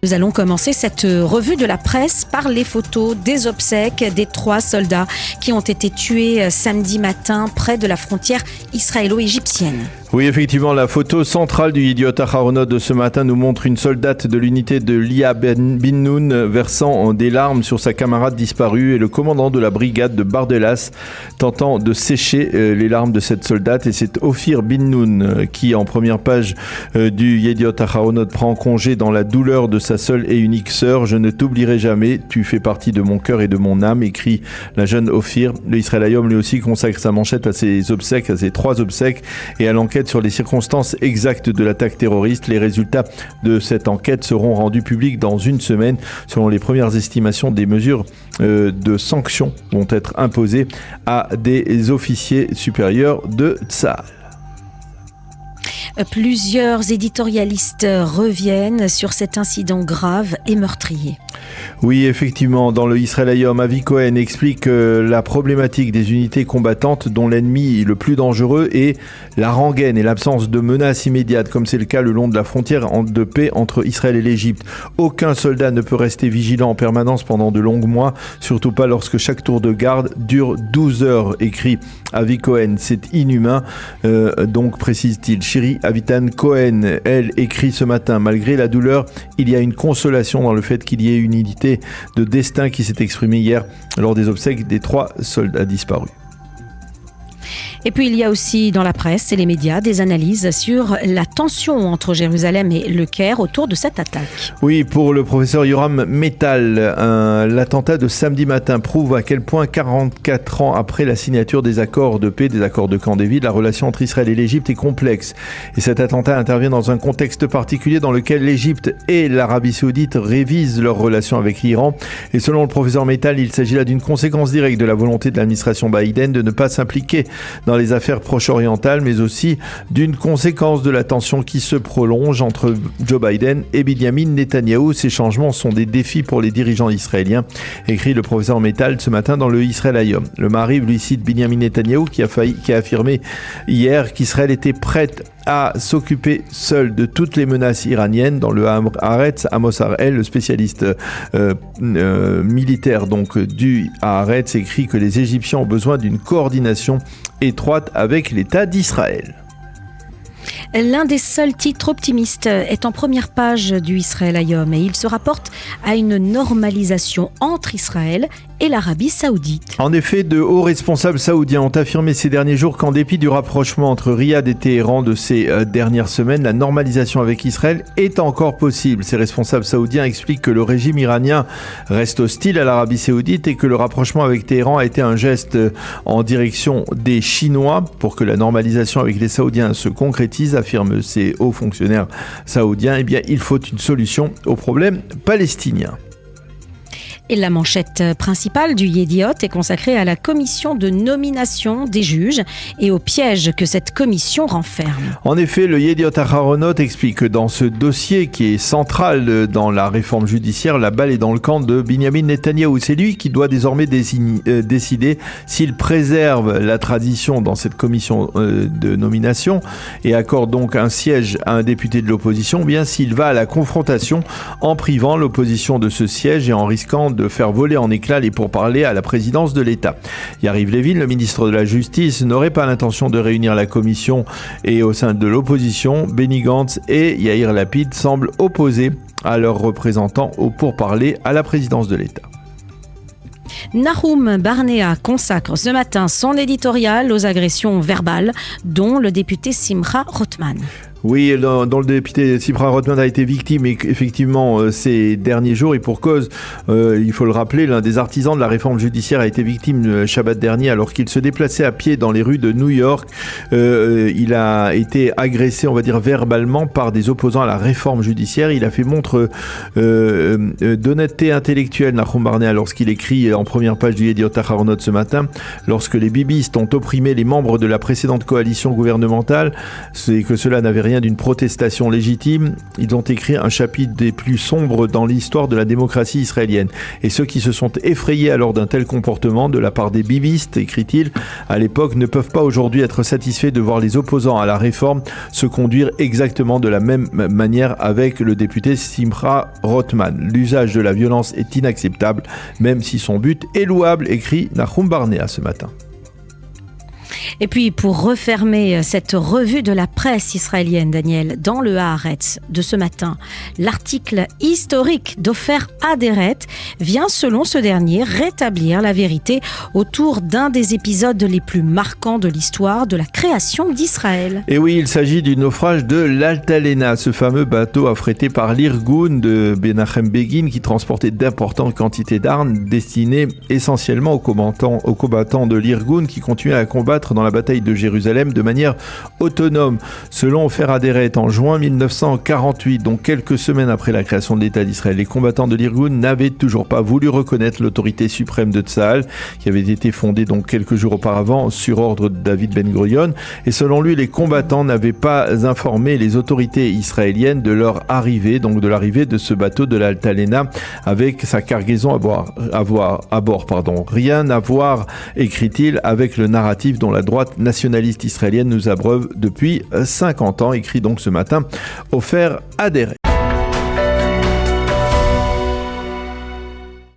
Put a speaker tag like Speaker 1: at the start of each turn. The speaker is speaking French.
Speaker 1: Nous allons commencer cette revue de la presse par les photos des obsèques des 3 soldats qui ont été tués samedi matin près de la frontière israélo-égyptienne.
Speaker 2: Oui, effectivement, la photo centrale du Yediot Aharonot de ce matin nous montre une soldate de l'unité de Lia Bin-Nun versant des larmes sur sa camarade disparue et le commandant de la brigade de Bardelas tentant de sécher les larmes de cette soldate. Et c'est Ophir Bin-Nun qui, en première page du Yediot Aharonot, prend congé dans la douleur de sa seule et unique sœur. « Je ne t'oublierai jamais, tu fais partie de mon cœur et de mon âme », écrit la jeune Ophir. Le Israël Hayom lui aussi consacre sa manchette à ses obsèques, à ses 3 obsèques et à l'enquête sur les circonstances exactes de l'attaque terroriste. Les résultats de cette enquête seront rendus publics dans une semaine. Selon les premières estimations, des mesures de sanctions vont être imposées à des officiers supérieurs de Tsahal.
Speaker 1: Plusieurs éditorialistes reviennent sur cet incident grave et meurtrier.
Speaker 2: Oui, effectivement, dans le Israël Hayom, Avi Cohen explique la problématique des unités combattantes dont l'ennemi le plus dangereux est la rengaine et l'absence de menaces immédiates, comme c'est le cas le long de la frontière de paix entre Israël et l'Égypte. Aucun soldat ne peut rester vigilant en permanence pendant de longs mois, surtout pas lorsque chaque tour de garde dure 12 heures, écrit Avi Cohen. C'est inhumain, donc précise-t-il. Shiri Avitan Cohen, elle, écrit ce matin: malgré la douleur, il y a une consolation dans le fait qu'il y ait une unité de destin qui s'est exprimée hier lors des obsèques des 3 soldats disparus.
Speaker 1: Et puis il y a aussi dans la presse et les médias des analyses sur la tension entre Jérusalem et Le Caire autour de cette attaque.
Speaker 2: Oui, pour le professeur Yoram Metal, l'attentat de samedi matin prouve à quel point 44 ans après la signature des accords de paix, des accords de Camp David, la relation entre Israël et l'Égypte est complexe. Et cet attentat intervient dans un contexte particulier dans lequel l'Égypte et l'Arabie Saoudite révisent leurs relations avec l'Iran. Et selon le professeur Metal, il s'agit là d'une conséquence directe de la volonté de l'administration Biden de ne pas s'impliquer dans les affaires proche-orientales, mais aussi d'une conséquence de la tension qui se prolonge entre Joe Biden et Benjamin Netanyahou. Ces changements sont des défis pour les dirigeants israéliens, écrit le professeur Metal ce matin dans le Israël Hayom. Le Maariv lui cite Benjamin Netanyahou qui a affirmé hier qu'Israël était prête à s'occuper seul de toutes les menaces iraniennes. Dans le Haaretz, Amos Harel, le spécialiste militaire donc du Haaretz, écrit que les Égyptiens ont besoin d'une coordination étroite avec l'État d'Israël.
Speaker 1: L'un des seuls titres optimistes est en première page du Israël Hayom et il se rapporte à une normalisation entre Israël et l'Arabie Saoudite.
Speaker 2: En effet, de hauts responsables saoudiens ont affirmé ces derniers jours qu'en dépit du rapprochement entre Riyad et Téhéran de ces dernières semaines, la normalisation avec Israël est encore possible. Ces responsables saoudiens expliquent que le régime iranien reste hostile à l'Arabie Saoudite et que le rapprochement avec Téhéran a été un geste en direction des Chinois pour que la normalisation avec les Saoudiens se concrétise, affirment ces hauts fonctionnaires saoudiens. Eh bien, il faut une solution au problème palestinien.
Speaker 1: Et la manchette principale du Yediot est consacrée à la commission de nomination des juges et au piège que cette commission renferme.
Speaker 2: En effet, le Yediot Aharonot explique que dans ce dossier qui est central dans la réforme judiciaire, la balle est dans le camp de Benjamin Netanyahou. C'est lui qui doit désormais décider s'il préserve la tradition dans cette commission de nomination et accorde donc un siège à un député de l'opposition, ou bien s'il va à la confrontation en privant l'opposition de ce siège et en risquant de faire voler en éclats les pourparlers à la présidence de l'État. Yariv Levin, le ministre de la Justice, n'aurait pas l'intention de réunir la commission et au sein de l'opposition, Benny Gantz et Yair Lapid semblent opposés à leurs représentants au pourparlers à la présidence de l'État.
Speaker 1: Nahum Barnea consacre ce matin son éditorial aux agressions verbales dont le député Simcha Rothman.
Speaker 2: Oui, dont le député Simcha Rothman a été victime effectivement ces derniers jours et pour cause, il faut le rappeler, l'un des artisans de la réforme judiciaire a été victime Shabbat dernier alors qu'il se déplaçait à pied dans les rues de New York. Il a été agressé, on va dire verbalement, par des opposants à la réforme judiciaire. Il a fait montre d'honnêteté intellectuelle, Nahum Barnea, lorsqu'il écrit en première page du Yediot Aharonot ce matin, lorsque les bibistes ont opprimé les membres de la précédente coalition gouvernementale, c'est que cela n'avait rien rien d'une protestation légitime. Ils ont écrit un chapitre des plus sombres dans l'histoire de la démocratie israélienne. Et ceux qui se sont effrayés alors d'un tel comportement de la part des bibistes, écrit-il, à l'époque, ne peuvent pas aujourd'hui être satisfaits de voir les opposants à la réforme se conduire exactement de la même manière avec le député Simcha Rothman. L'usage de la violence est inacceptable, même si son but est louable, écrit Nahum Barnea ce matin.
Speaker 1: Et puis, pour refermer cette revue de la presse israélienne, Daniel, dans le Haaretz de ce matin, l'article historique d'Ofer Aderet vient, selon ce dernier, rétablir la vérité autour d'un des épisodes les plus marquants de l'histoire de la création d'Israël.
Speaker 2: Et oui, il s'agit du naufrage de l'Altalena, ce fameux bateau affrété par l'Irgun de Menachem Begin qui transportait d'importantes quantités d'armes destinées essentiellement aux combattants de l'Irgun qui continuaient à combattre dans la bataille de Jérusalem de manière autonome. Selon Ofer Aderet, en juin 1948, donc quelques semaines après la création de l'État d'Israël, les combattants de l'Irgun n'avaient toujours pas voulu reconnaître l'autorité suprême de Tsahal, qui avait été fondée donc quelques jours auparavant sur ordre de David Ben Gurion. Et selon lui, les combattants n'avaient pas informé les autorités israéliennes de leur arrivée, donc de l'arrivée de ce bateau de l'Altalena avec sa cargaison à bord. Rien à voir, écrit-il, avec le narratif dont la droite nationaliste israélienne nous abreuve depuis 50 ans, écrit donc ce matin Ofer Aderet.